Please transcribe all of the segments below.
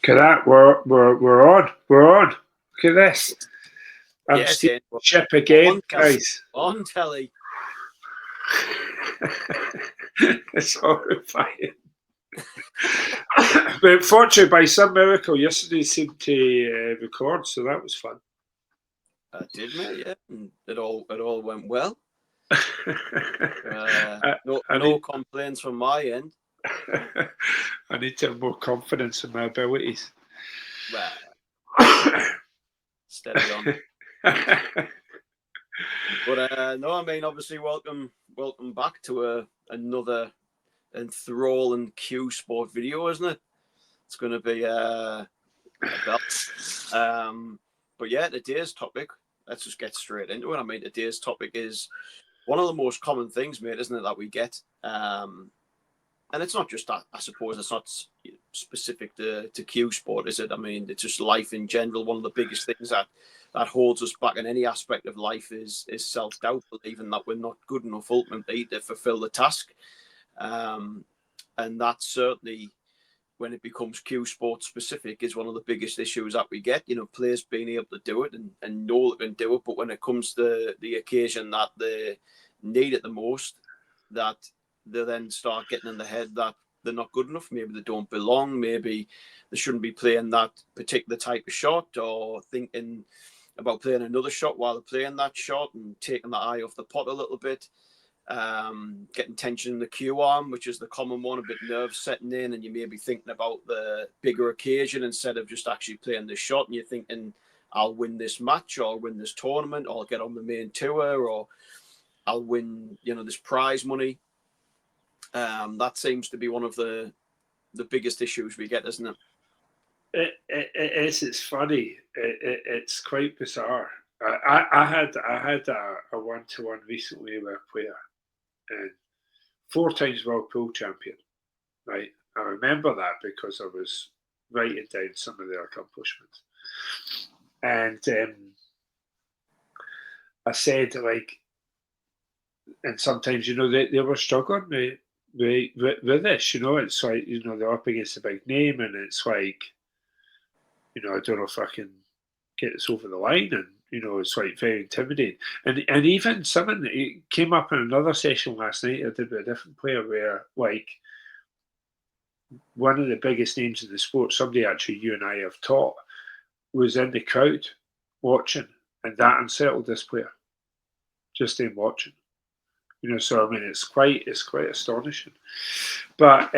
Look at that. We're on. We're on. Look at this. I'm Yes, steering Ian. the ship On again, telly. guys. On telly. It's horrifying. But fortunately, by some miracle, yesterday seemed to record, so that was fun. I did, mate. Yeah, and it all went well. I, No I no need complaints from my end. I need to have more confidence in my abilities. Well, steady on. But no, I mean, obviously, welcome back to another enthralling Q Sport video, isn't it? It's going to be a belt. But yeah, today's topic. Let's just get straight into it. I mean, today's topic is one of the most common things, mate, isn't it, that we get? And it's not just that. I suppose it's not specific to Q Sport, is it? I mean, it's just life in general. One of the biggest things that holds us back in any aspect of life is self doubt, believing that we're not good enough ultimately to fulfill the task. And that certainly, when it becomes Q Sport specific, is one of the biggest issues that we get. You know, players being able to do it and know they can do it, but when it comes to the occasion that they need it the most, that they then start getting in the head that they're not good enough. Maybe they don't belong. Maybe they shouldn't be playing that particular type of shot, or thinking about playing another shot while they're playing that shot and taking the eye off the pot a little bit. Getting tension in the Q arm, which is the common one, a bit nerves setting in, and you may be thinking about the bigger occasion instead of just actually playing the shot, and you're thinking, I'll win this match, or I'll win this tournament, or I'll get on the main tour, or I'll win, this prize money. That seems to be one of the biggest issues we get, isn't it? It is. It's funny. It's quite bizarre. I had a one-to-one recently with a player, and 4 times world pool champion. Right. I remember that because I was writing down some of their accomplishments, and I said like, and sometimes they were struggling with this. It's like they're up against a big name, and it's like I don't know if I can get this over the line, and it's like very intimidating. And even something that came up in another session last night I did with a different player, where like one of the biggest names in the sport, somebody actually you and I have taught, was in the crowd watching, and that unsettled this player just in watching. So I mean, it's quite astonishing. But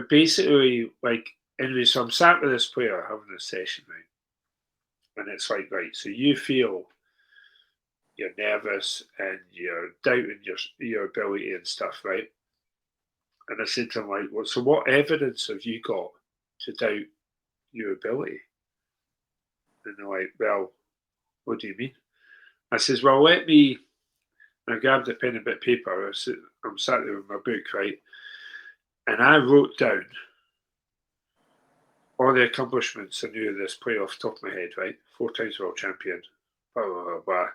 basically, like anyway, so I'm sat with this player having a session, right? And it's like, right, so you feel you're nervous and you're doubting your ability and stuff, right? And I said to him, like, well, so what evidence have you got to doubt your ability? And they're like, well, what do you mean? I says, well, let me. I grabbed a pen and bit of paper. I'm sat there with my book, right? And I wrote down all the accomplishments I knew of this player off the top of my head, right? 4 times world champion, blah, blah, blah, blah.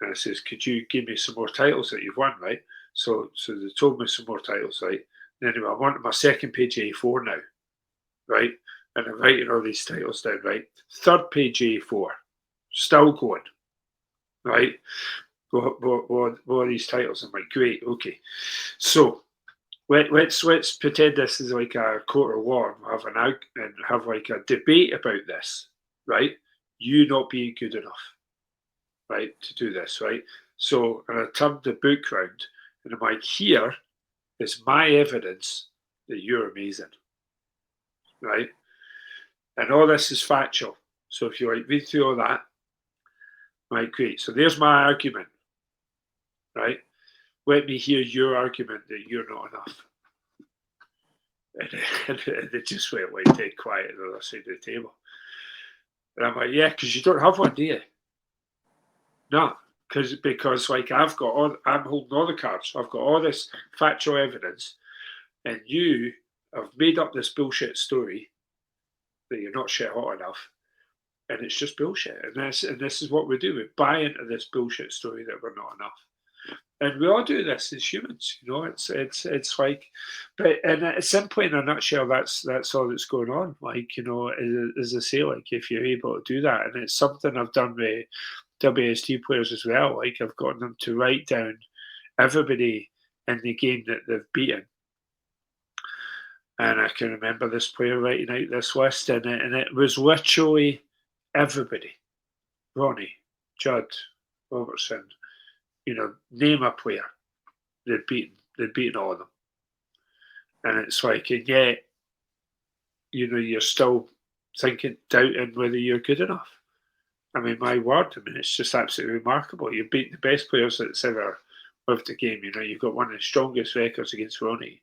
And I says, could you give me some more titles that you've won, right? So they told me some more titles, right? And anyway, I'm on my second page A4 now, right? And I'm writing all these titles down, right? Third page A4, still going, right? What are these titles? I'm like, great, okay. So let's pretend this is like a court of law and have like a debate about this, right? You not being good enough, right, to do this, right? So, and I turned the book round, and I'm like, here is my evidence that you're amazing, right? And all this is factual. So if you like read through all that, right, great. So there's my argument, right? Let me hear your argument that you're not enough. And they just went like dead quiet on the other side of the table. And I'm like, yeah, because you don't have one, do you? No, because like I'm holding all the cards. I've got all this factual evidence, and you have made up this bullshit story that you're not shit hot enough, and it's just bullshit. And this is what we do. We buy into this bullshit story that we're not enough. And we all do this as humans, you know. It's like, but and simply in a nutshell, that's all that's going on. Like, you know, as I say, like if you're able to do that, and it's something I've done with WST players as well. Like I've gotten them to write down everybody in the game that they've beaten, and I can remember this player writing out this list, and it was literally everybody: Ronnie, Judd, Robertson, you know, name a player they'd beaten all of them. And it's like, and yet, you know, you're still thinking, doubting whether you're good enough. I mean, my word, I mean, it's just absolutely remarkable. You've beaten the best players that's ever lived the game. You know, you've got one of the strongest records against Ronnie.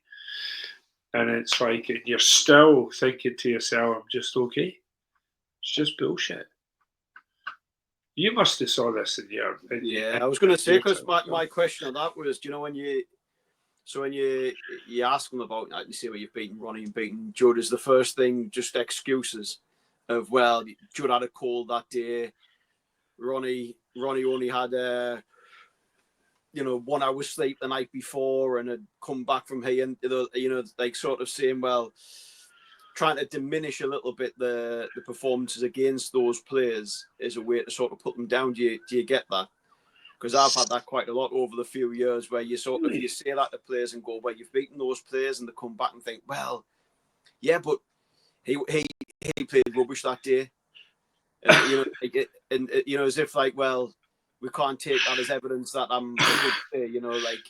And it's like, and you're still thinking to yourself, I'm just okay. It's just bullshit. You must have saw this in your... I was going to say, because my question on that was, you know, when you ask them about, like, you say, well, you've beaten Ronnie and beaten Judd, is the first thing just excuses of, well, Judd had a cold that day, Ronnie only had 1 hour's sleep the night before and had come back from here, and you know, like sort of saying, well, trying to diminish a little bit the performances against those players is a way to sort of put them down. Do you get that? Because I've had that quite a lot over the few years, where you sort of, you say that to players and go, well, you've beaten those players, and they come back and think, well, yeah, but he played rubbish that day. And you know, as if like, well, we can't take that as evidence that I'm a good player. You know, like,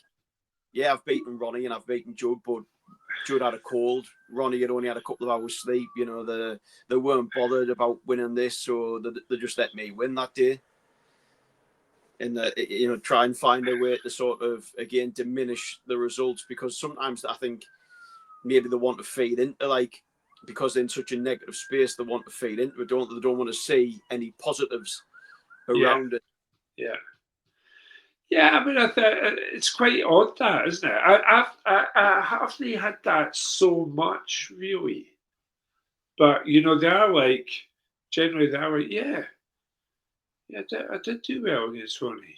yeah, I've beaten Ronnie and I've beaten Judd, but Judd had a cold. Ronnie had only had a couple of hours sleep. You know, they weren't bothered about winning this, so they just let me win that day. And you know, try and find a way to sort of, again, diminish the results, because sometimes I think maybe they want to feed into, like, because they're in such a negative space, they want to feed into it. They don't want to see any positives around it. Yeah, I mean, it's quite odd, that, isn't it? I haven't had that so much, really. But, you know, they are like, generally, they are like, yeah, I did do well against Ronnie.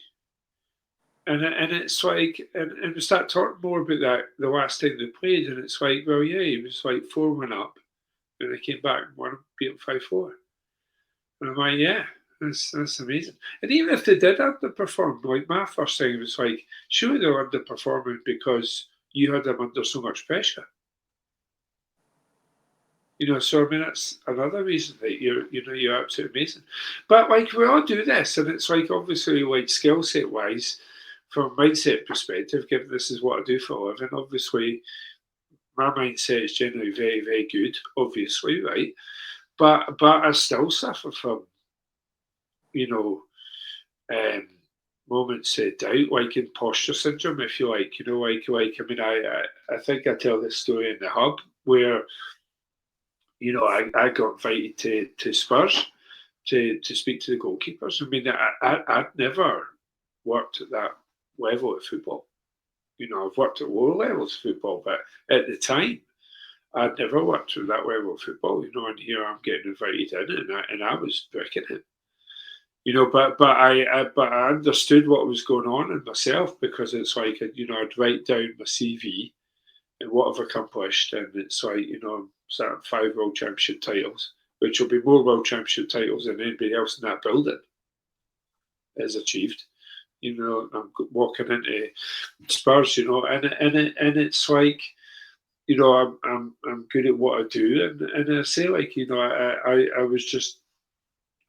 And it's like, and we start talking more about that the last time they played, and it's like, well, yeah, he was like 4-1 up, and they came back and won, beat him 5-4. And I'm like, yeah, that's amazing. And even if they did underperform, like my first thing was like, surely they're underperforming because you had them under so much pressure. You know, so I mean, that's another reason that you're absolutely amazing. But like, we all do this, and it's like, obviously, like, skill set wise, from a mindset perspective, given this is what I do for a living, obviously my mindset is generally very, very good, obviously, right? But I still suffer from, you know, moments of doubt, like imposter syndrome, if you like. You know, like I mean, I think I tell this story in the hub where, you know, I got invited to Spurs to speak to the goalkeepers. I mean, I'd never worked at that level of football. You know, I've worked at lower levels of football, but at the time, I'd never worked at that level of football. You know, and here I'm getting invited in, and I was bricking it. You know, but I understood what was going on in myself, because it's like, you know, I'd write down my CV and what I've accomplished, and it's like, you know, I'm sat on 5 World Championship titles, which will be more World Championship titles than anybody else in that building has achieved. You know, I'm walking into Spurs, you know, and it's like, you know, I'm good at what I do, and I say, like, you know, I was just,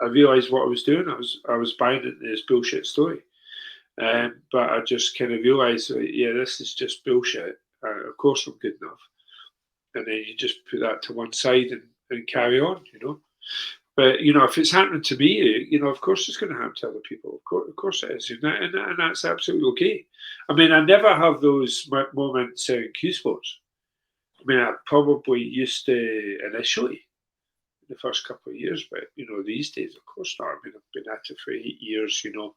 I realised what I was doing. I was buying into this bullshit story, but I just kind of realised, like, yeah, this is just bullshit. Of course, I'm good enough, and then you just put that to one side and carry on, you know. But, you know, if it's happening to me, you know, of course it's going to happen to other people. Of course it is, and that's absolutely okay. I mean, I never have those moments in Q Sports. I mean, I probably used to initially, the first couple of years, but, you know, these days, of course not. I mean, I've been at it for 8 years. You know,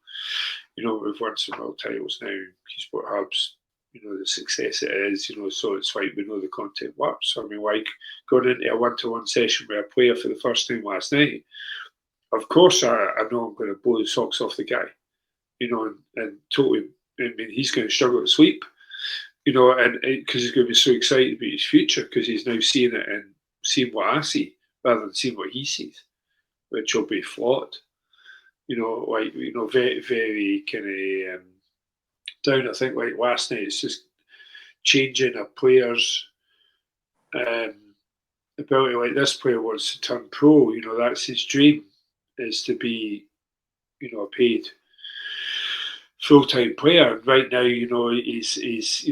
we've won some world titles now, Q Sport Hubs. You know, the success it is. You know, so it's like, we know the content works. So, I mean, like, going into a one-to-one session with a player for the first time last night, of course I know I'm going to blow the socks off the guy. You know, and totally I mean, he's going to struggle to sleep, and because he's going to be so excited about his future because he's now seeing it and seeing what I see rather than seeing what he sees, which will be flawed. Very, very kind of down. I think like last night, it's just changing a player's ability. Like this player wants to turn pro. That's his dream, is to be, a paid full-time player. Right now, he's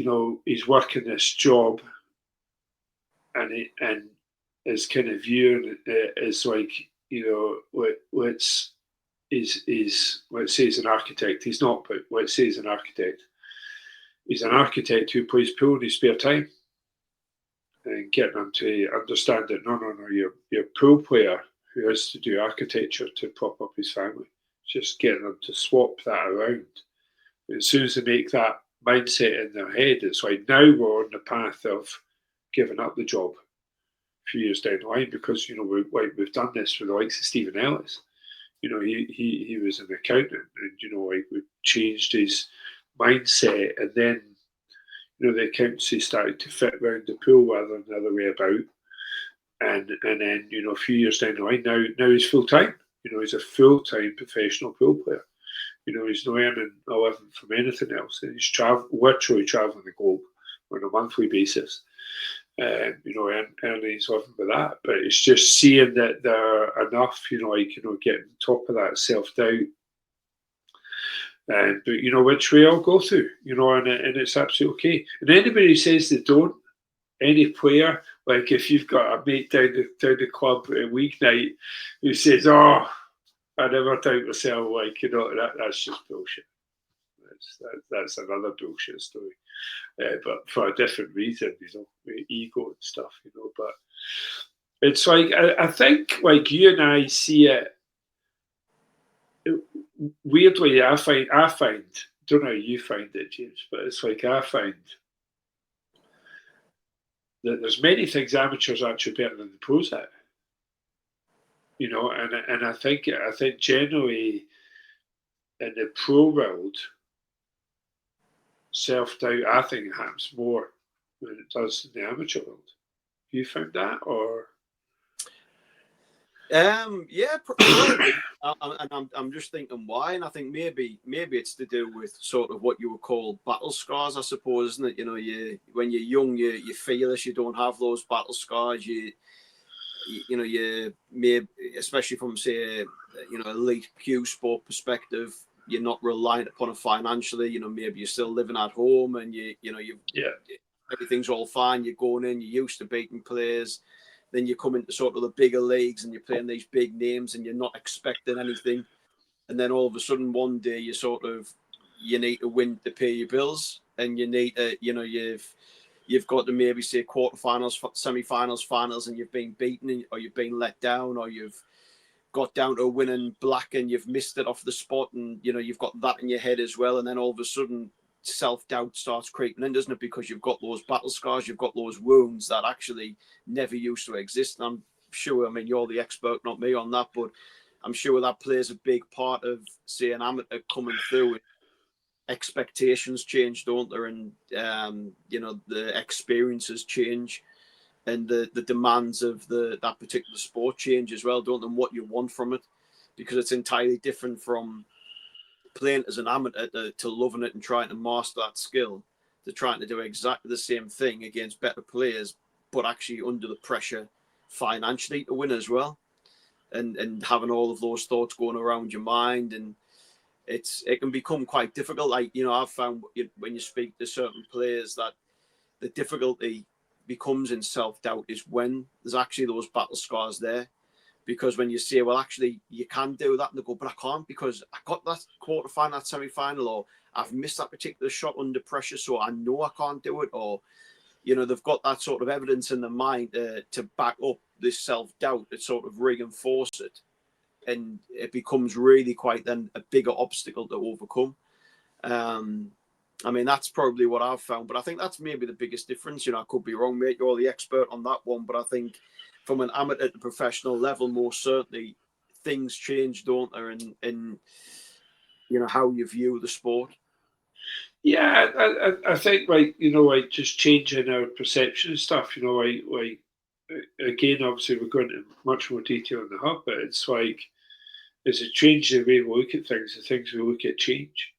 working this job, and his kind of view is like, let's say he's an architect. He's not, but let's say he's an architect. He's an architect who plays pool in his spare time, and getting him to understand that no, you're a pool player who has to do architecture to prop up his family. Just getting them to swap that around. As soon as they make that mindset in their head, it's like now we're on the path of giving up the job a few years down the line, because we've done this for the likes of Stephen Ellis. He was an accountant, and we changed his mindset, and then the accountancy started to fit around the pool rather than the other way about. And then a few years down the line, now he's full time. He's a full time professional pool player. He's not earning a living from anything else. And he's literally traveling the globe on a monthly basis. Earning his living with that. But it's just seeing that they're enough, getting on top of that self-doubt. But which we all go through, and it's absolutely okay. And anybody who says they don't, any player, like if you've got a mate down the club a weeknight who says, "Oh, I never doubt myself," that's just bullshit. That's another bullshit story, but for a different reason, ego and stuff, But it's like I think, like you and I see it weirdly. I find. Don't know how you find it, James, but it's like I find that there's many things amateurs are actually better than the pros at. And I think generally in the pro world, self-doubt, I think, happens more than it does in the amateur world. Have you found that, or? Yeah, probably. And I'm just thinking why, and I think maybe it's to do with sort of what you would call battle scars, I suppose, isn't it? When you're young, you fearless, you don't have those battle scars. You may, especially from say elite Q sport perspective, you're not reliant upon it financially. Maybe you're still living at home, and everything's all fine. You're going in, you're used to beating players. Then you come into sort of the bigger leagues and you're playing these big names and you're not expecting anything. And then all of a sudden one day you need to win to pay your bills, and you need to, you've got to maybe say quarterfinals, semi-finals, finals, and you've been beaten or you've been let down, or you've got down to a winning black and you've missed it off the spot, and you've got that in your head as well. And then all of a sudden self-doubt starts creeping in, doesn't it? Because you've got those battle scars, you've got those wounds that actually never used to exist. And I'm sure, you're the expert, not me, on that, but I'm sure that plays a big part of, say, an amateur coming through. Expectations change, don't there? And the experiences change, and the demands of that particular sport change as well, don't they? And what you want from it, because it's entirely different from playing as an amateur to loving it and trying to master that skill, to trying to do exactly the same thing against better players, but actually under the pressure financially to win as well, and having all of those thoughts going around your mind. And it can become quite difficult. Like, I've found when you speak to certain players that the difficulty becomes in self-doubt is when there's actually those battle scars there. Because when you say, well, actually, you can do that, and they go, but I can't because I got that quarterfinal, that semi-final, or I've missed that particular shot under pressure, so I know I can't do it. Or, they've got that sort of evidence in their mind to back up this self-doubt, to sort of reinforce it. And it becomes really quite then a bigger obstacle to overcome. That's probably what I've found, but I think that's maybe the biggest difference. I could be wrong, mate. You're the expert on that one, but I think from an amateur to professional level, most certainly things change, don't they? And how you view the sport. Yeah, I think like like just changing our perception and stuff. Like again, obviously we're going into much more detail in the hub, but it's like as it changes the way we look at things, the things we look at change,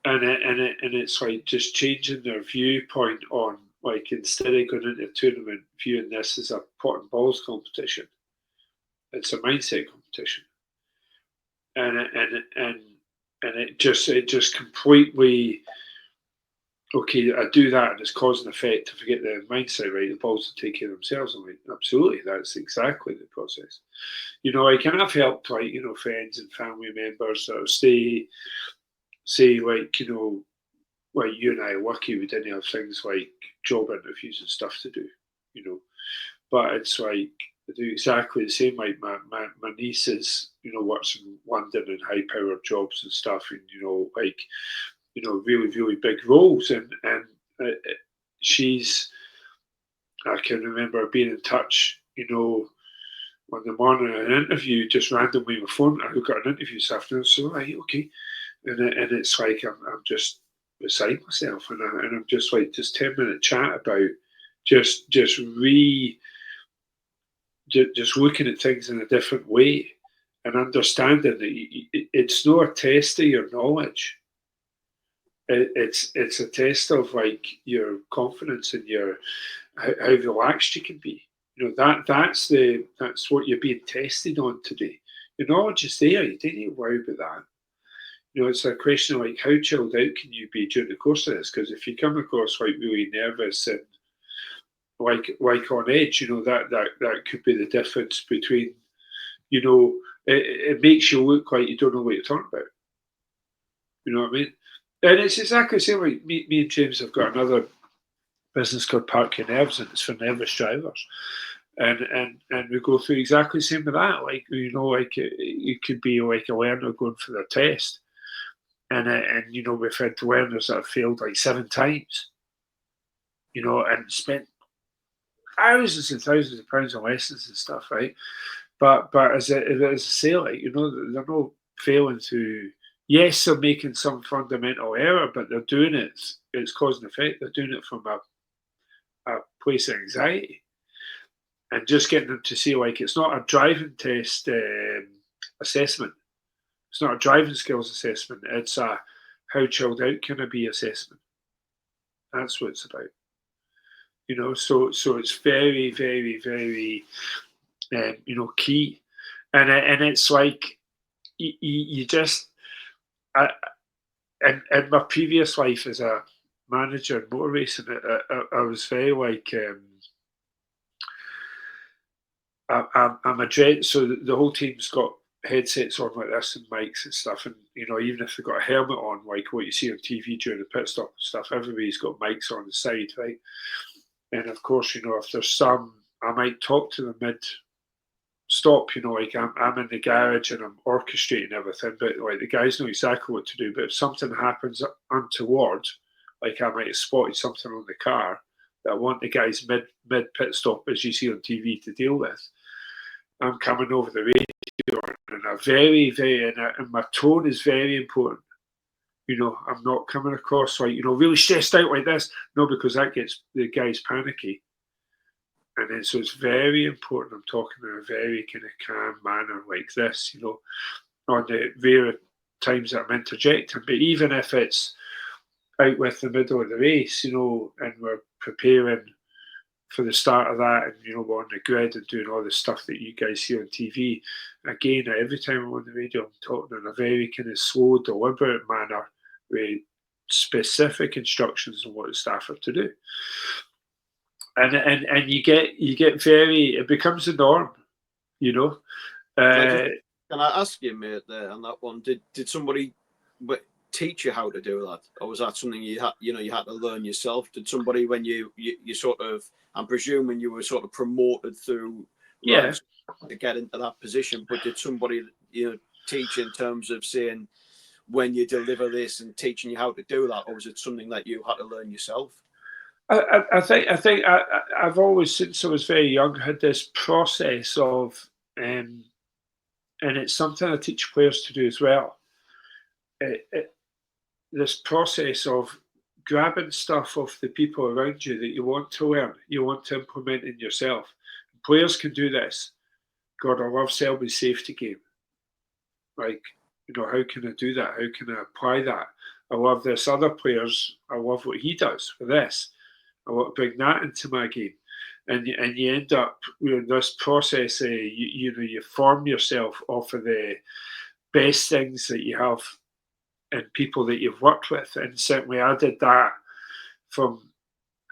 and it's like just changing their viewpoint on like instead of going into a tournament viewing this as a pot and balls competition, it's a mindset competition, and it just completely okay, I do that and it's cause and effect. To forget the mindset, right? The balls will take care of themselves. I'm like, absolutely, that's exactly the process. I kind of helped like, friends and family members that say like, like you and I are lucky we didn't have things like job interviews and stuff to do, you know. But it's like I do exactly the same. Like my niece is, works in London in high powered jobs and stuff, and like really, really big roles. And she's, I can remember being in touch, on the morning of an interview, just randomly on my phone. I got an interview this afternoon, so right, okay. And it's like I'm just beside myself, and I'm just like just 10-minute chat about just just looking at things in a different way and understanding that it's not a test of your knowledge. It's a test of like your confidence and your how relaxed you can be. That's what you're being tested on today. Your knowledge is there. You don't need to worry about that. It's a question of like how chilled out can you be during the course of this? Because if you come across like really nervous and like on edge, that could be the difference between it makes you look like you don't know what you're talking about. You know what I mean? And it's exactly the same. Like me and James have got another business called Park Your Nerves, and it's for nervous drivers. And we go through exactly the same with that. Like like it could be like a learner going for their test, and we've had learners that have failed like 7 times, and spent thousands and thousands of pounds on lessons and stuff, right? But as I say, like they're not failing to. Yes, they're making some fundamental error, but they're doing it. It's cause and effect. They're doing it from a place of anxiety, and just getting them to see like it's not a driving test assessment. It's not a driving skills assessment. It's a how chilled out can I be assessment. That's what it's about. So it's very, very, very key, and it's like you just I, in my previous life as a manager in motor racing, I was very like I'm a dread. So the whole team's got headsets on like this and mics and stuff, and even if they've got a helmet on, like what you see on TV during the pit stop and stuff, everybody's got mics on the side, right? And of course, if there's some, I might talk to them mid stop, like I'm in the garage and I'm orchestrating everything, but like the guys know exactly what to do. But if something happens untoward, like I might have spotted something on the car that I want the guys mid pit stop, as you see on TV, to deal with, I'm coming over the radio and a very, very, and my tone is very important. I'm not coming across like, really stressed out like this. No, because that gets the guys panicky. And then so it's very important I'm talking in a very kind of calm manner like this, on the rare times that I'm interjecting. But even if it's out with the middle of the race, and we're preparing for the start of that, and we're on the grid and doing all the stuff that you guys see on TV. Again, every time I'm on the radio, I'm talking in a very kind of slow, deliberate manner with specific instructions on what the staff are to do. And you get very, it becomes the norm, Can I ask you, mate, there on that one? Did somebody teach you how to do that, or was that something you had to learn yourself? Did somebody, when you sort of, I'm presuming you were sort of promoted through ranks to get into that position, but did somebody teach in terms of saying when you deliver this and teaching you how to do that, or was it something that you had to learn yourself? I think I've always, since I was very young, had this process of, and it's something I teach players to do as well. this process of grabbing stuff off the people around you that you want to learn, you want to implement in yourself. Players can do this. God, I love Selby's safety game. Like, how can I do that? How can I apply that? I love this other players. I love what he does for this. I want to bring that into my game. And you end up with this process. You form yourself off of the best things that you have and people that you've worked with. And certainly I did that from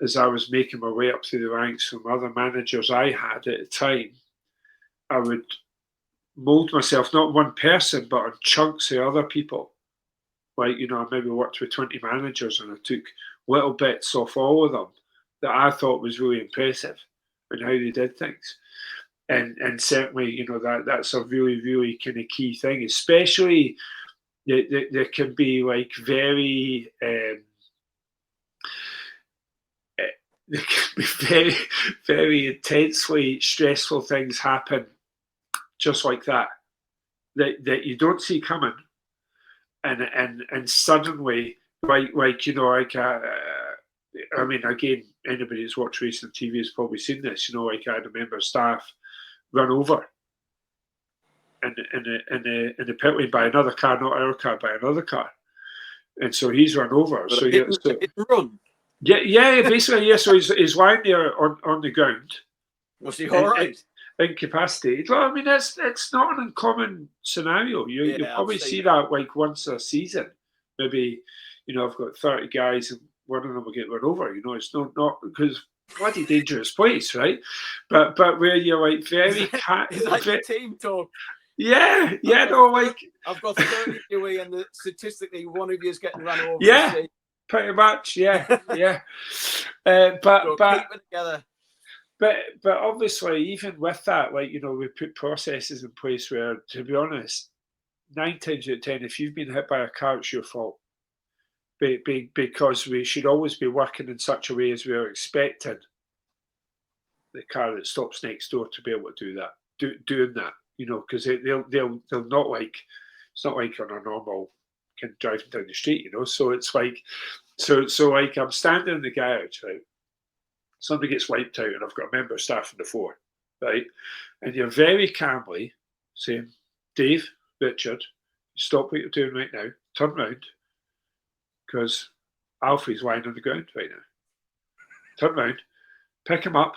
as I was making my way up through the ranks from other managers I had at the time. I would mold myself, not one person, but on chunks of other people. Like, I maybe worked with 20 managers and I took little bits off all of them that I thought was really impressive and how they did things. And certainly, that's a really, really kind of key thing, especially there can be like very, there can be very, very intensely stressful things happen just like that you don't see coming. And suddenly, I mean, again, anybody who's watched racing TV has probably seen this. Like I had a member of staff run over in the pit lane by another car, not our car, by another car, and so he's run over. But it run. Yeah, basically, yeah. So he's lying there on the ground. Was he all right? Incapacitated. Well, I mean, it's not an uncommon scenario. You'll probably see that like once a season. Maybe, I've got 30 guys and one of them will get run over. It's not because bloody dangerous place, right? But where you're like very is that your team talk? Yeah, I've got 30 away, and statistically one of you is getting run over. Yeah, pretty much. Yeah, yeah. But keep it together. But obviously, even with that, we put processes in place where, to be honest, 9 times out of 10, if you've been hit by a car, it's your fault. Because we should always be working in such a way as we are expecting the car that stops next door to be able to do that, doing that, because they'll not like, it's not like on a normal kind of driving down the street, So it's like, so like I'm standing in the garage, right? Somebody gets wiped out and I've got a member of staff on the floor, right? And you're very calmly saying, Dave, Richard, stop what you're doing right now, turn round, because Alfie's lying on the ground right now. Turn round, pick him up,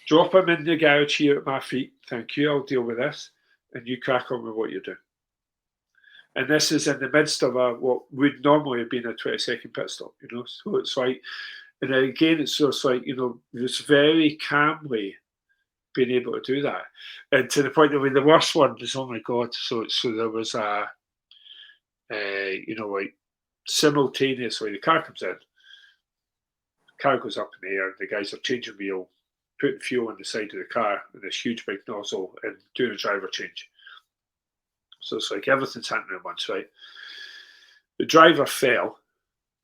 drop him in the garage here at my feet. Thank you, I'll deal with this. And you crack on with what you're doing. And this is in the midst of what would normally have been a 20-second pit stop, So it's like, and again, it's just like, just very calmly being able to do that. And to the point that the worst one is, oh my God, so there was like simultaneously, the car comes in, the car goes up in the air, the guys are changing wheel, putting fuel on the side of the car and this huge big nozzle and doing a driver change. So it's like everything's happening at once, right? The driver fell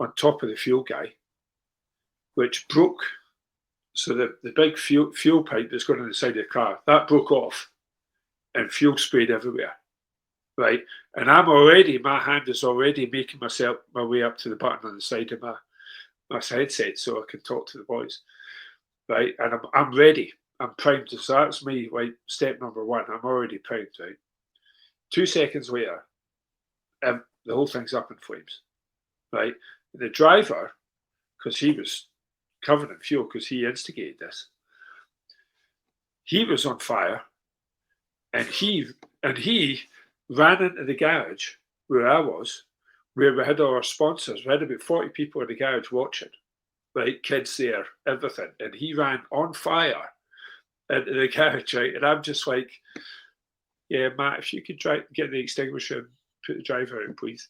on top of the fuel guy, which broke. So the big fuel pipe that's going on the side of the car, that broke off and fuel sprayed everywhere, right? And my hand is already making my way up to the button on the side of my headset so I can talk to the boys, right? And I'm ready. I'm primed. So that's me, like step number one. I'm already primed, right? 2 seconds later, the whole thing's up in flames, right? The driver, because he was covered in fuel because he instigated this. He was on fire, and he ran into the garage where I was, where we had our sponsors. We had about 40 people in the garage watching, right? Kids there, everything. And he ran on fire into the garage, right? And I'm just like, yeah, Matt, if you could get the extinguisher and put the driver in, please.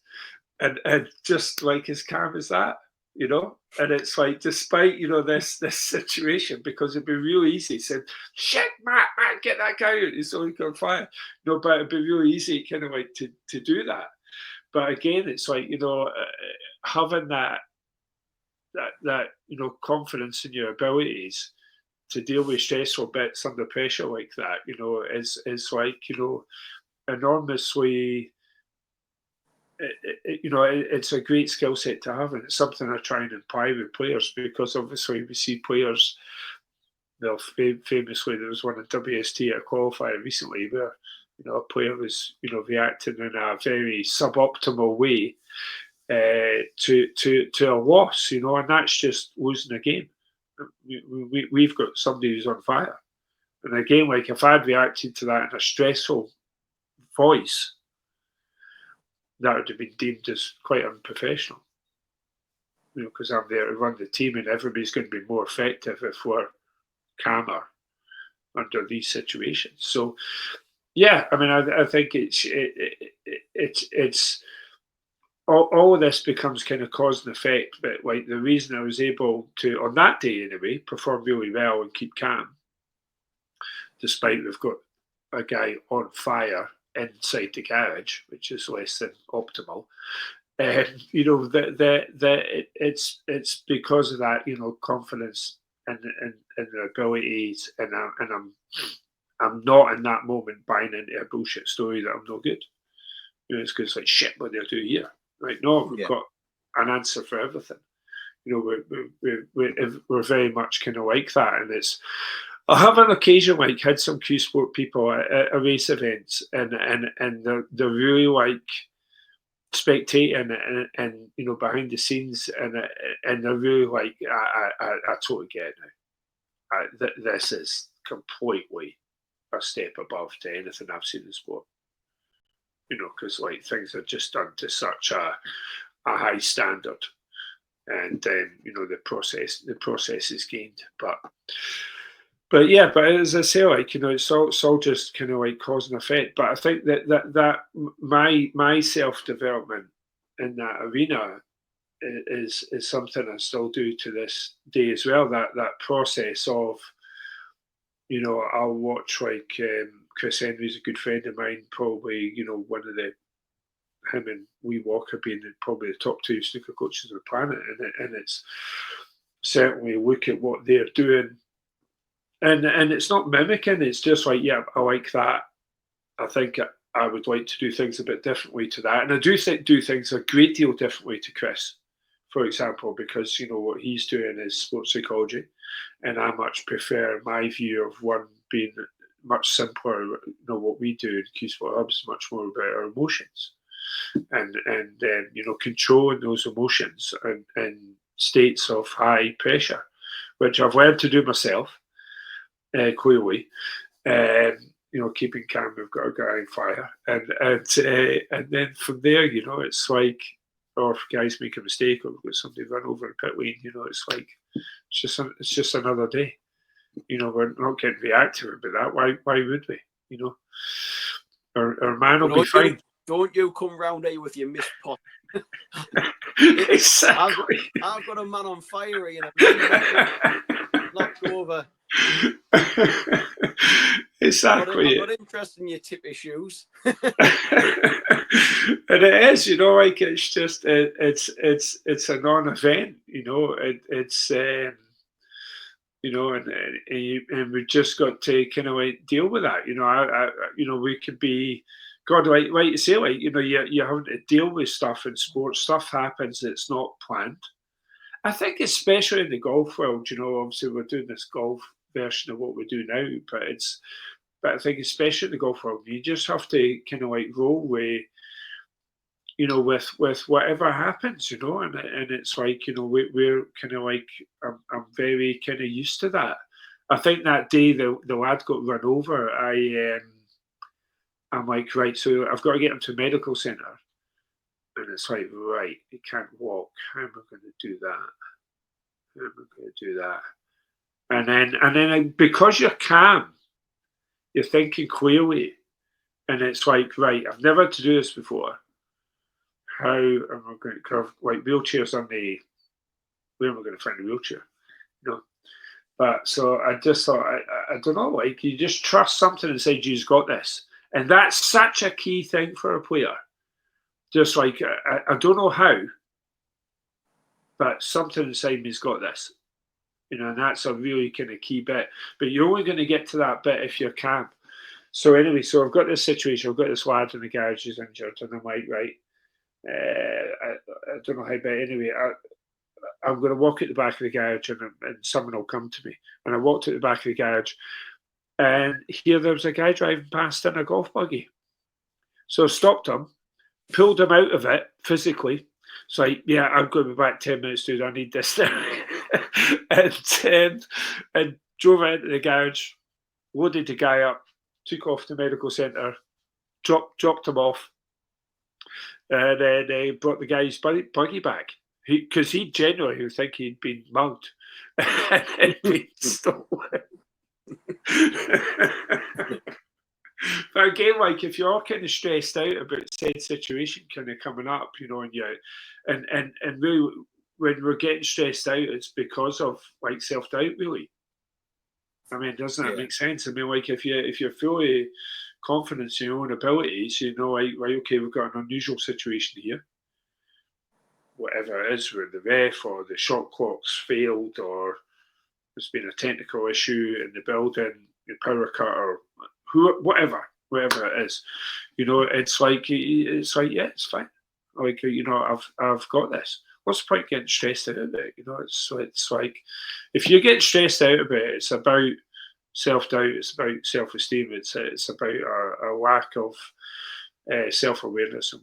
And just like as calm as that. And it's like, despite this situation, because it'd be really easy saying, shit, Matt, get that guy out, he's only on fire. But it'd be really easy kind of like to do that. But again, it's like, having that confidence in your abilities to deal with stressful bits under pressure like that, is like, enormously it's a great skill set to have, and it's something I try and imply with players, because obviously we see players. Well, famously, there was one at WST at a qualifier recently where a player was reacting in a very suboptimal way to a loss, and that's just losing a game. We've got somebody who's on fire, and again, like if I'd reacted to that in a stressful voice, that would have been deemed as quite unprofessional. Because I'm there to run the team, and everybody's going to be more effective if we're calmer under these situations. So, yeah, I mean, I think it's all of this becomes kind of cause and effect. But like the reason I was able to, on that day anyway, perform really well and keep calm, despite we've got a guy on fire inside the garage, which is less than optimal. It's because of that, confidence and their abilities, and I'm not in that moment buying into a bullshit story that I'm no good. It's because like shit, what they'll do here, right? No, we've got an answer for everything. We're very much kind of like that, and it's. I have an occasion like had some Q Sport people at race events, and they're really like spectating and behind the scenes, and they're really like I totally get it now. This is completely a step above to anything I've seen in sport. Because like things are just done to such a high standard, and then the process is gained, but yeah, but as I say, like it's all just kind of like cause and effect. But I think that my self development in that arena is something I still do to this day as well. That process of I'll watch like Chris Henry's a good friend of mine, probably one of him and Lee Walker being probably the top two snooker coaches on the planet, and it's certainly look at what they're doing. And it's not mimicking, it's just like, yeah, I like that. I think I would like to do things a bit differently to that. And I do do things a great deal differently to Chris, for example, because, what he's doing is sports psychology. And I much prefer my view of one being much simpler. What we do in Q Sport Hub is much more about our emotions. And controlling those emotions and states of high pressure, which I've learned to do myself. Clearly, keeping calm. We've got a guy on fire, and then from there, it's like, or if guys make a mistake, or we've got somebody run over a pit lane, it's like it's just another day. We're not getting reactive about that. Why would we? Our man will be fine. Don't you come round here with your missed pot. Exactly. I've got a man on fire here, and knocked over. Exactly. I'm not interested in your tip issues. And it is, like it's just it's a non-event, it's and we just got to kind of like deal with that. We could be. God, like you say, like you're having to deal with stuff in sports. Stuff happens that's not planned. I think, especially in the golf world, obviously we're doing this golf version of what we do now, but I think especially in the golf world, you just have to kind of like roll with, with whatever happens, and it's like we're kind of like I'm very kind of used to that. I think that day the lad got run over, I'm like, right, so I've got to get him to a medical centre. And it's like, right, he can't walk. How am I going to do that? How am I going to do that? And then because you're calm, you're thinking clearly. And it's like, right, I've never had to do this before. How am I going to have like wheelchairs on where am I going to find a wheelchair? But so I just thought, I don't know, like you just trust something inside you's got this. And that's such a key thing for a player. Just like, I don't know how, but something inside me's got this. And that's a really kind of key bit. But you're only going to get to that bit if you're calm. So anyway, so I've got this situation. I've got this lad in the garage who's injured, and I'm like, right. I don't know how, but anyway, I'm going to walk at the back of the garage and someone will come to me. And I walked at the back of the garage and here there was a guy driving past in a golf buggy. So I stopped him, pulled him out of it physically. So yeah, I'm going to be back 10 minutes, dude. I need this now. and drove out into the garage, loaded the guy up, took off to the medical centre, dropped him off, and then brought the guy's buggy back. Because he genuinely would think he'd been mugged and been stolen. But again, like if you're kind of stressed out about said situation kind of coming up, and really when we're getting stressed out, it's because of like self-doubt, really. I mean, doesn't that make sense? I mean, like if you're fully confident in your own abilities, right, okay, we've got an unusual situation here. Whatever it is, where the ref or the shot clock's failed, or there's been a technical issue in the building, the power cut, or whatever it is, it's like yeah, it's fine. Like I've got this. What's the point getting stressed out about it? It's like if you get stressed out about it, it's about self-doubt, it's about self-esteem, it's about a lack of self-awareness and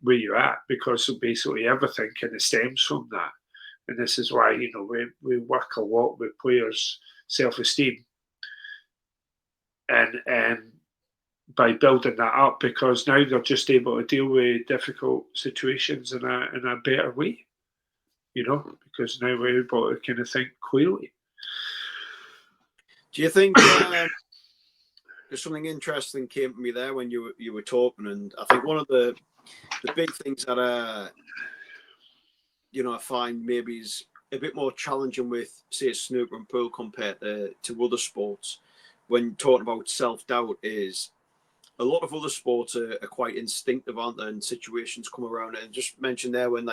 where you're at, because basically everything kind of stems from that. And this is why we work a lot with players' self-esteem and by building that up, because now they're just able to deal with difficult situations in a better way, because now we're able to kind of think clearly. Do you think there's something interesting came to me there when you were talking, and I think one of the big things that I find maybe is a bit more challenging with, say, snooker and pool compared to other sports when talking about self-doubt is a lot of other sports are quite instinctive, aren't they? And situations come around, and just mentioned there when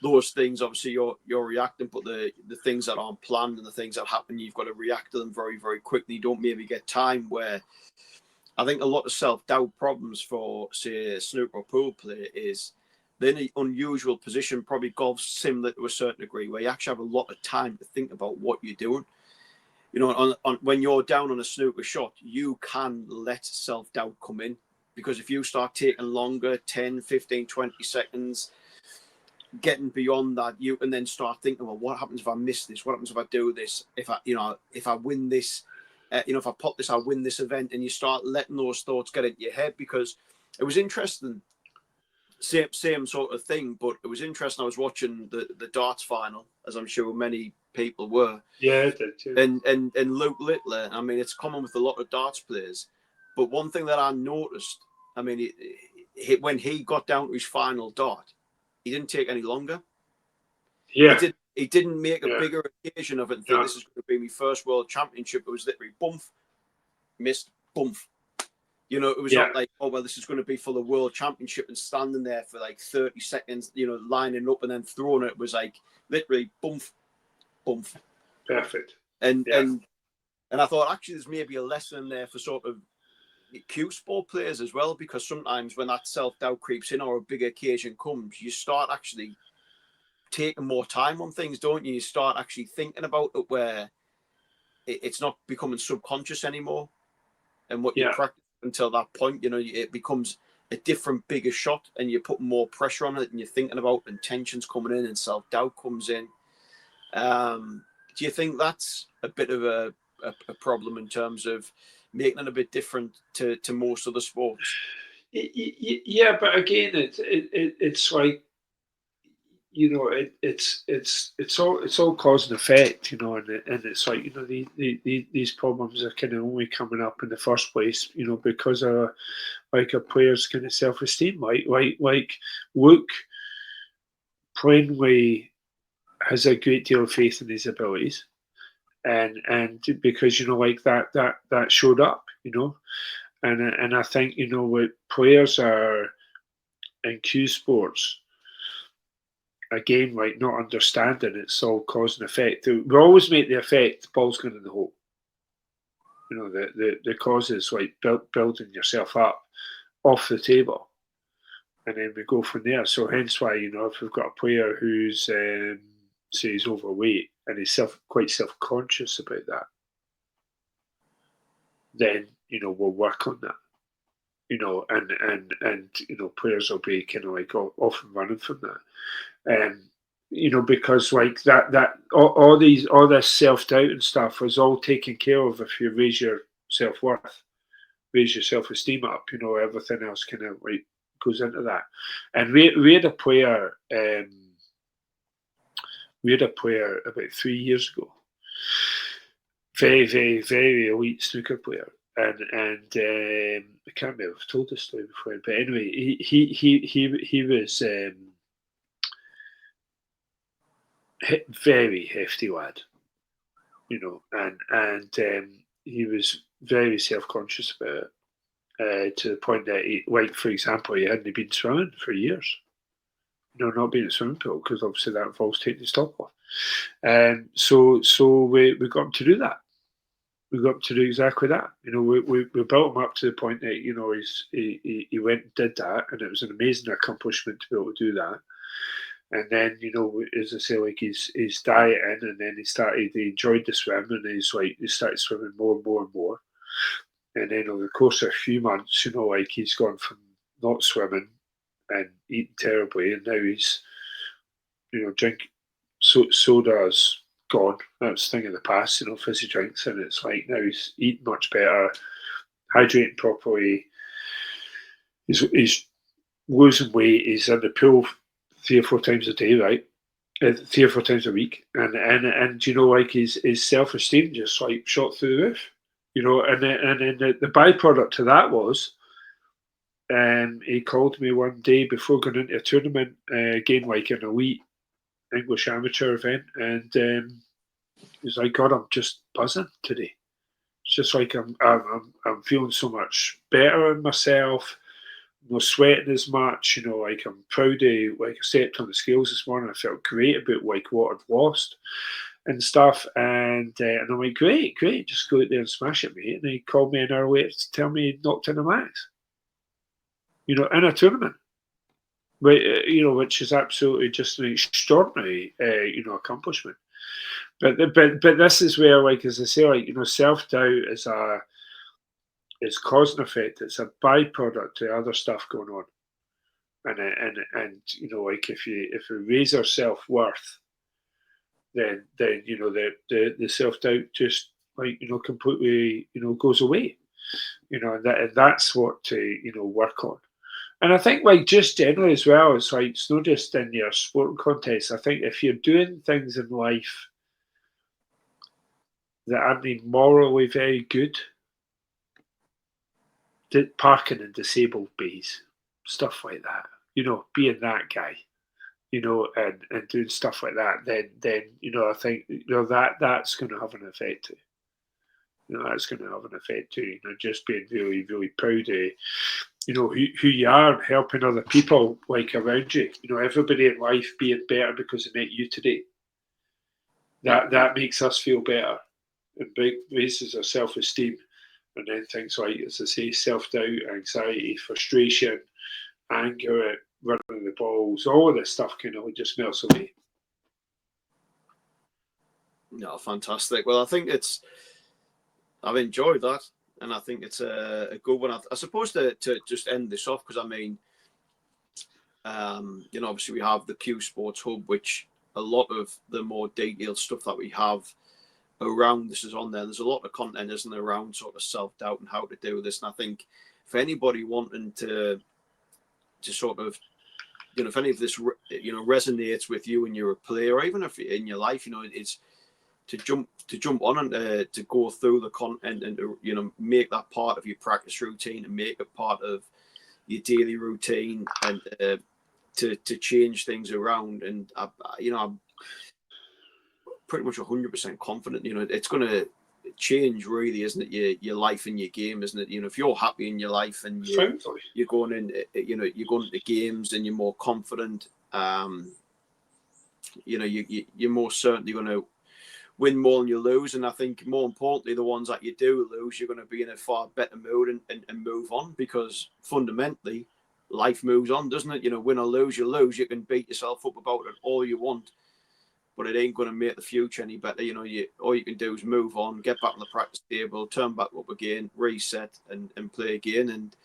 those things, obviously you're reacting, but the things that aren't planned and the things that happen, you've got to react to them very, very quickly. You don't maybe get time, where I think a lot of self-doubt problems for, say, a snooker or pool player is they're in an unusual position, probably golf's similar to a certain degree, where you actually have a lot of time to think about what you're doing. When you're down on a snooker shot, you can let self-doubt come in, because if you start taking longer, 10, 15, 20 seconds, getting beyond that, you can then start thinking, well, what happens if I miss this? What happens if I do this? If I win this, if I pop this, I win this event. And you start letting those thoughts get into your head, because it was interesting. Same sort of thing, but it was interesting. I was watching the darts final, as I'm sure many people were. Yeah, I did too. And Luke Littler, I mean, it's common with a lot of darts players. But one thing that I noticed, I mean, when he got down to his final dart, he didn't take any longer. Yeah. He didn't make a bigger occasion of it and think this is going to be my first world championship. It was literally bump, missed, bump. It was not like, oh, well, this is going to be for the world championship, and standing there for like 30 seconds, lining up and then throwing it. It was like literally bump, bump. Perfect. And I thought actually there's maybe a lesson there for sort of cue sport players as well, because sometimes when that self-doubt creeps in or a big occasion comes, you start actually taking more time on things, don't you? You start actually thinking about it, where it's not becoming subconscious anymore. And what you practice until that point, it becomes a different, bigger shot, and you're putting more pressure on it, and you're thinking about, and tensions coming in, and self-doubt comes in. Do you think that's a bit of a problem in terms of making it a bit different to most other sports? Yeah, but again, it's like, it's all cause and effect, and it's like, these problems are kind of only coming up in the first place, because of like a player's kind of self-esteem, like Luke plainly has a great deal of faith in his abilities, and because like that showed up, and I think what players are in cue sports, again, like not understanding it's all cause and effect. We always make the effect the ball's going in the hole. The cause is like building yourself up off the table. and then we go from there. So hence why, you know, if we've got a player who's say he's overweight and he's quite self-conscious about that, then, you know, we'll work on that. You know, and you know, players will be kind of like off and running from that. You know, because like that all this self-doubt and stuff is all taken care of if you raise your self-worth, raise your self-esteem up. You know, everything else kind of like goes into that. And we had a player, about 3 years ago, very elite snooker player. And I can't remember if I've told this story before, but anyway, he was very hefty lad, you know, and he was very self-conscious about it, to the point that he, like for example, he hadn't been swimming for years. You know, not being in a swimming pool because obviously that involves taking his top off. So we got him to do that. We got him to do exactly that. You know, we built him up to the point that, you know, he went and did that, and it was an amazing accomplishment to be able to do that. And then, you know, as I say, like he's dieting, and then he enjoyed the swim, and he started swimming more and more and more. And then over the course of a few months, you know, like he's gone from not swimming and eating terribly, and now he's, you know, drink soda's gone. That's a thing of the past, you know, fizzy drinks, and it's like now he's eating much better, hydrating properly. He's losing weight. He's in the pool 3 or 4 times a day, right? 3 or 4 times a week, and you know, like his self-esteem just like shot through the roof, you know. And then the byproduct to that was, he called me one day before going into a tournament, again like an elite English amateur event, and he's like, "God, I'm just buzzing today. It's just like I'm feeling so much better in myself. No sweating as much, you know, like I'm proud of, like I stepped on the scales this morning, I felt great about like what I'd lost and stuff, and I'm like, great, just go out there and smash it, mate." And he called me an hour later to tell me he'd knocked in a max, you know, in a tournament, but, you know, which is absolutely just an extraordinary, you know, accomplishment. But this is where, like as I say, like, you know, self-doubt is cause and effect. It's a byproduct to other stuff going on. And you know, like if we raise our self-worth, then you know the self-doubt just, like, you know, completely, you know, goes away. You know, and that's what to, you know, work on. And I think, like, just generally as well, it's like it's not just in your sporting contests. I think if you're doing things in life that aren't morally very good, parking in disabled bays, stuff like that. You know, being that guy, you know, and doing stuff like that, then you know, I think, you know, that's going to have an effect too. You know, that's going to have an effect too. You know, just being really, really proud of, you know, who you are, and helping other people like around you. You know, everybody in life being better because they met you today. That makes us feel better. It raises our self-esteem. And then things like, as I say, self-doubt, anxiety, frustration, anger at running the balls, all of this stuff kind of just melts away. No, fantastic. Well, I think I've enjoyed that, and I think it's a good one. I suppose to just end this off, because I mean, you know, obviously we have the Q Sports Hub, which a lot of the more detailed stuff that we have around this is on there. There's a lot of content, isn't there, around sort of self-doubt and how to do this. And I think for anybody wanting to sort of, you know, if any of this, you know, resonates with you and you're a player, or even if in your life, you know, it's to jump on and to go through the content and to, you know, make that part of your practice routine and make it part of your daily routine, and to change things around. And you know, I'm pretty much 100% confident, you know, it's going to change, really, isn't it? Your life and your game, isn't it? You know, if you're happy in your life and you're going in, you know, you're going to games and you're more confident, you know, you're more certainly going to win more than you lose. And I think more importantly, the ones that you do lose, you're going to be in a far better mood and move on, because fundamentally, life moves on, doesn't it? You know, win or lose, you lose. You can beat yourself up about it all you want, but it ain't going to make the future any better. You know, all you can do is move on, get back on the practice table, turn back up again, reset, and play again. And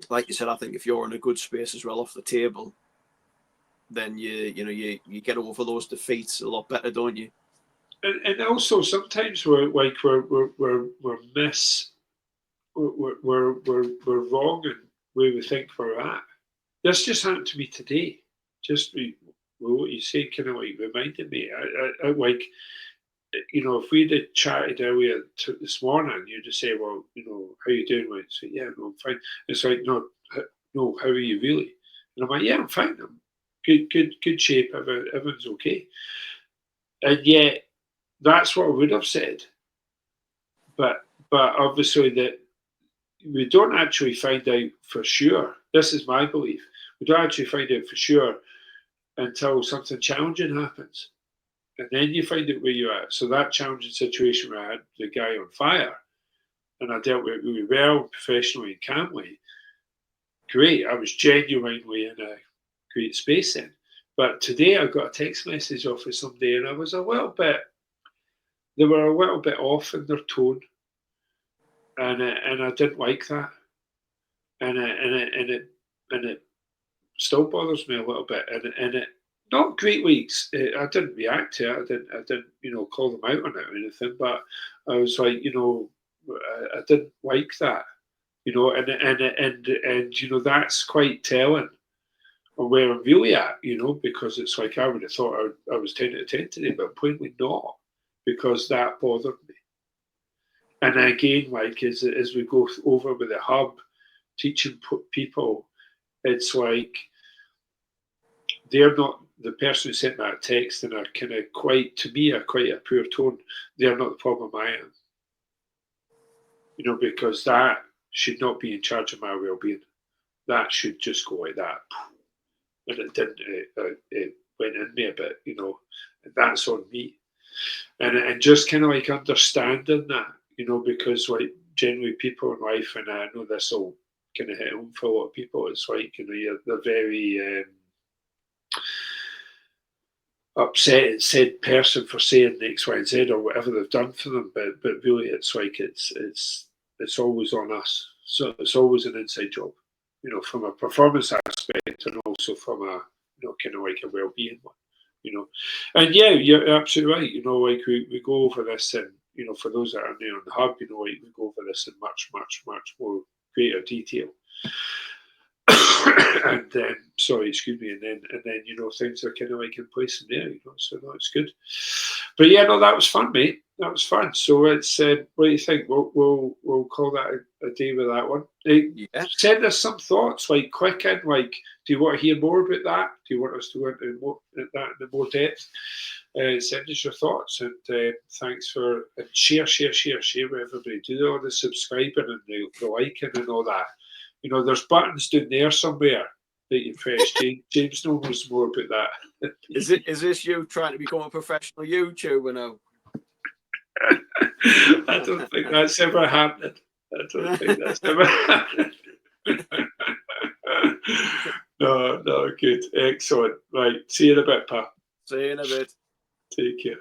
like you said, I think if you're in a good space as well off the table, then you get over those defeats a lot better, don't you? And also sometimes we're wrong in where we think we're at. This just happened to me today. Just what you say kind of like reminded me. I like, you know, if we'd have chatted earlier this morning, you'd just say, well, you know, how you doing? I'd say, yeah, no, I'm fine. It's like, no, how are you really? And I'm like, yeah, I'm fine. I'm good shape. Everyone's okay. And yet, that's what I would have said. But obviously that we don't actually find out for sure. This is my belief. We don't actually find out for sure until something challenging happens. And then you find out where you're at. So that challenging situation where I had the guy on fire and I dealt with it really well, professionally and calmly, great. I was genuinely in a great space then. But today I got a text message off of somebody and I was they were a little bit off in their tone. And I didn't like that. And it still bothers me a little bit. And it not great weeks. I didn't react to it. I didn't you know call them out on it or anything. But I was like you know I didn't like that. You know and you know that's quite telling on where I'm really at. You know because it's like I would have thought I was 10 out of 10 today, but plainly not because that bothered me. And again, like as we go over with the hub, teaching people, it's like they're not the person who sent that text and are kind of quite a poor tone. They're not the problem. I am, you know, because that should not be in charge of my well-being. That should just go like that, and it didn't. It went in me a bit, you know, and that's on me. And just kind of like understanding that, you know, because like generally people in life, and I know this will kind of hit home for a lot of people. It's like you know they're very upset said person for saying X, Y, and Z or whatever they've done for them, but really it's like it's always on us. So it's always an inside job, you know, from a performance aspect and also from a you know kind of like a well-being one, you know. And yeah, you're absolutely right. You know, like we go over this, and you know, for those that are new on the hub, you know, like we go over this in much more greater detail. And then sorry, excuse me, and then you know things are kind of like in place in there, you know, so that's good. But yeah, no, that was fun, mate. That was fun. So it's what do you think? We'll call that a day with that one. Yeah. Send us some thoughts, like quick in, like do you want to hear more about that? Do you want us to go into that in more depth? Send us your thoughts and thanks for and share with everybody. Do all the subscribing and the liking and all that. You know, there's buttons down there somewhere that you press. James knows more about that. Is this you trying to become a professional YouTuber now? I don't think that's ever happened. I don't think that's ever happened. No, good. Excellent. Right. See you in a bit, pal. See you in a bit. Take care.